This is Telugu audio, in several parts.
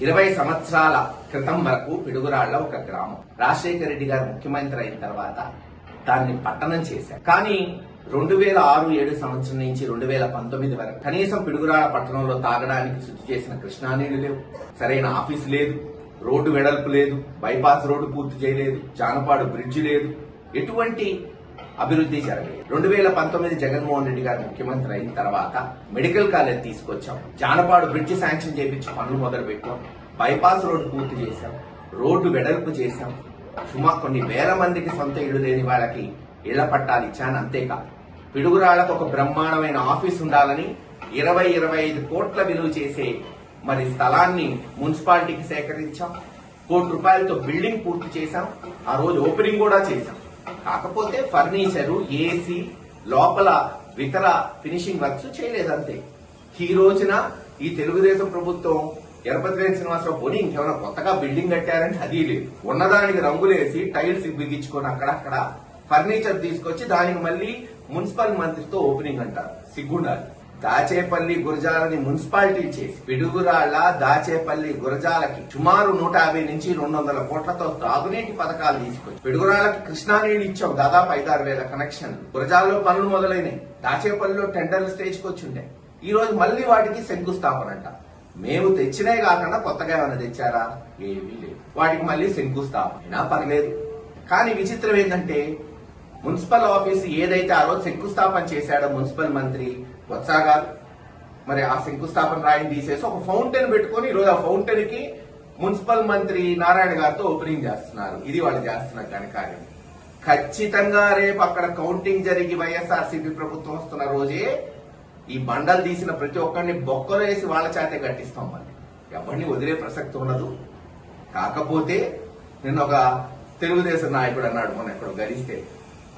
20 సంవత్సరాల క్రితం వరకు పిడుగురాళ్ల ఒక గ్రామం. రాజశేఖర రెడ్డి గారు ముఖ్యమంత్రి అయిన తర్వాత దాన్ని పట్టణం చేశారు. కానీ 2006-7 సంవత్సరం నుంచి 2019 వరకు కనీసం పిడుగురాళ్ల పట్టణంలో తాగడానికి శుద్ధి చేసిన కృష్ణానీళ్లు లేవు, సరైన ఆఫీసు లేదు, రోడ్డు వెడల్పు లేదు, బైపాస్ రోడ్డు పూర్తి చేయలేదు, జానపాడు బ్రిడ్జి లేదు, ఎటువంటి అభివృద్ధి జరగలేదు. 2019 జగన్మోహన్ రెడ్డి గారు ముఖ్యమంత్రి అయిన తర్వాత మెడికల్ కాలేజ్ తీసుకొచ్చాం, జానపాడు బ్రిడ్జి శాంక్షన్ చేయించి పనులు మొదలు పెట్టాం, బైపాస్ రోడ్డు పూర్తి చేశాం, రోడ్డు వెడల్పు చేశాం, సుమారు కొన్ని వేల మందికి సొంత ఇళ్లు లేని వాళ్ళకి ఇళ్ల పట్టాలు ఇచ్చాను. అంతేకాదు పిడుగురాళ్లకు ఒక బ్రహ్మాండమైన ఆఫీస్ ఉండాలని 20-25 కోట్ల విలువ చేసే మరి స్థలాన్ని మున్సిపాలిటీకి సేకరించాం. ₹1 కోటి బిల్డింగ్ పూర్తి చేశాం. ఆ రోజు ఓపెనింగ్ కూడా చేశాం. కాకపోతే ఫర్నిచరు, ఏసీ, లోపల ఇతర ఫినిషింగ్ వర్క్స్ చేయలేదంతే. ఈ రోజున ఈ తెలుగుదేశం ప్రభుత్వం ఎరపతినేని శ్రీనివాసరావు పోనీ ఇంకేమైనా కొత్తగా బిల్డింగ్ కట్టారంటే అది లేదు. ఉన్నదానికి రంగులేసి టైల్స్ బిగించుకొని అక్కడక్కడ ఫర్నిచర్ తీసుకొచ్చి దానికి మళ్ళీ మున్సిపల్ మంత్రితో ఓపెనింగ్ అంటారు. సిగ్గుండాలి. దాచేపల్లి గురజాలని మున్సిపాలిటీ చేసి పిడుగురాళ్ల దాచేపల్లి గురజాలకి సుమారు 150 నుంచి 200 కోట్లతో తాగునీటి పథకాలు తీసుకొచ్చి పిడుగురాళ్లకి కృష్ణానీళ్లు ఇచ్చాం. దాదాపు 5-6 వేల కనెక్షన్లు. గురజాలలో పనులు మొదలైనవి. దాచేపల్లిలో టెండర్లు స్టేజ్కి వచ్చిండే. ఈ రోజు మళ్లీ వాటికి శంకుస్థాపన అంట. మేము తెచ్చినే కాకుండా కొత్తగా ఏమైనా తెచ్చారా? ఏమీ లేదు. వాటికి మళ్లీ శంకుస్థాపన అయినా పర్లేదు. కానీ విచిత్రం ఏంటంటే మున్సిపల్ ఆఫీసు ఏదైతే ఆ రోజు శంకుస్థాపన చేశాడో మున్సిపల్ మంత్రి బొత్స గారు, మరి ఆ శంకుస్థాపన రాయిని తీసేసి ఒక ఫౌంటైన్ పెట్టుకుని ఈరోజు ఆ ఫౌంటైన్ కి మున్సిపల్ మంత్రి నారాయణ గారితో ఓపెనింగ్ చేస్తున్నారు. ఇది వాళ్ళు చేస్తున్న కార్యం. ఖచ్చితంగా రేపు అక్కడ కౌంటింగ్ జరిగి వైఎస్ఆర్సీపీ ప్రభుత్వం వస్తున్న రోజే ఈ బండలు తీసిన ప్రతి ఒక్కరిని బొక్కలు వేసి వాళ్ళ చేతే కట్టిస్తాం. మళ్ళీ ఎవరిని వదిలే ప్రసక్తి ఉండదు. కాకపోతే నిన్న ఒక తెలుగుదేశం నాయకుడు అన్నాడు, మొన్న ఎక్కడ గడిస్తే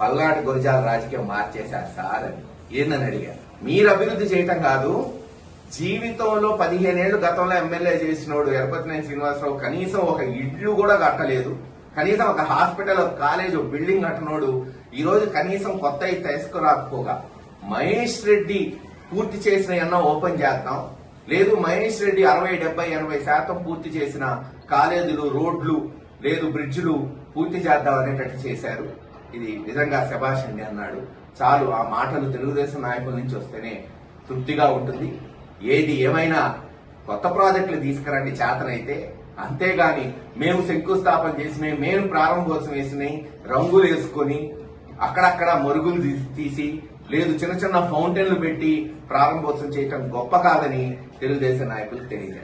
పల్నాటి గురజాల రాజకీయం మార్చేశారు సార్ అని. ఏందని అడిగారు. మీరు అభివృద్ధి చేయటం కాదు, జీవితంలో 15 ఏళ్లు గతంలో ఎమ్మెల్యే చేసినోడు ఎరపతినేని శ్రీనివాసరావు కనీసం ఒక ఇల్లు కూడా కట్టలేదు, కనీసం ఒక హాస్పిటల్, ఒక కాలేజ్, ఒక బిల్డింగ్ కట్టనోడు ఈ రోజు కనీసం కొత్త తీసుకురాకపోగా మహేష్ రెడ్డి పూర్తి చేసిన ఎన్నో ఓపెన్ చేద్దాం, లేదు మహేష్ రెడ్డి 60-70-80% పూర్తి చేసిన కాలేజీలు, రోడ్లు, లేదు బ్రిడ్జ్లు పూర్తి చేద్దాం అనేటట్టు చేశారు. ఇది నిజంగా శభాష్ అండి అన్నాడు. చాలు, ఆ మాటలు తెలుగుదేశం నాయకుల నుంచి వస్తేనే తృప్తిగా ఉంటుంది. ఏది ఏమైనా కొత్త ప్రాజెక్టులు తీసుకురండి చేతనైతే, అంతేగాని మేము శంకుస్థాపన చేసినాయి, మేము ప్రారంభోత్సవం వేసినాయి, రంగులు వేసుకొని అక్కడక్కడ మరుగులు తీసి, లేదు చిన్న చిన్న ఫౌంటైన్లు పెట్టి ప్రారంభోత్సవం చేయటం గొప్ప కాదని తెలుగుదేశం నాయకులు తెలియజేస్తారు.